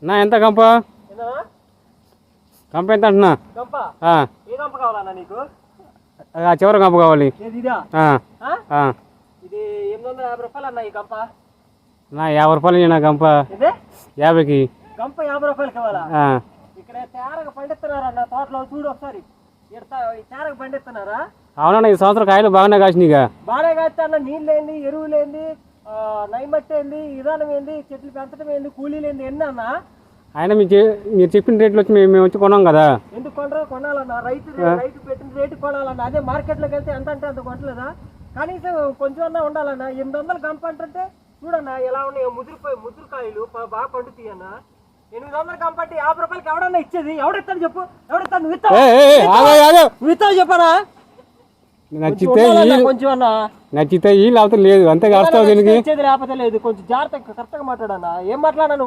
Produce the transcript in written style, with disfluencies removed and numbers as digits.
నా ఎంత కంప కంప ఎంత అంటున్నా చివరి కంప కావాలి నా 50 రూపాయలు నా కంప 50కి కంప 50 రూపాయలు కావాలా? ఇక్కడ తేరగా పండిస్తున్నారన్న తోటలో చూడు ఒకసారి. తేరగా పండిస్తున్నారా? అవునన్నా ఈ సంవత్సరం కాయలు బాగానే కాసినాయిగా. బాగానే కాస్తా అన్న. నీళ్ళు ఏంది, ఎరువులు ఏంది, నైమట్టి ఏంది, విధానం ఏంది, చెట్లు పెంచడం ఏంది, కూలీలు ఏంది, ఎన్ని అన్న? ఆయన మీరు చెప్పిన రేట్లు వచ్చి మేము వచ్చి కొన్నాం కదా. ఎందుకు కొనరా? కొనాలన్నా. రైతు పెట్టిన రేటు కొనాలన్నా. అదే మార్కెట్లోకి వెళ్తే ఎంత అంటే అంత కొనలేదా? కనీసం కొంచెం అన్నా ఉండాలన్నా. 800 గంప అంటే చూడన్నా ఎలా ఉన్నాయో. ముదురుకాయలు బాగా పండుతాయి అన్న. 800 గంప అంటే 50 రూపాయలకి ఎవడన్నా ఇచ్చేది? ఎవడెత్తాడు చెప్పు? ఎవడెత్తాడు? నువ్వు ఇస్తావు చెప్పనా? నచ్చితే కొంచెం అన్నా నచ్చితే లేకపోతే లేదు. అంతే కాస్తావు దీనికి. లేకపోతే లేదు. కొంచెం జాగ్రత్తగా కరెక్ట్గా మాట్లాడన్నా. ఏం మాట్లాడాను?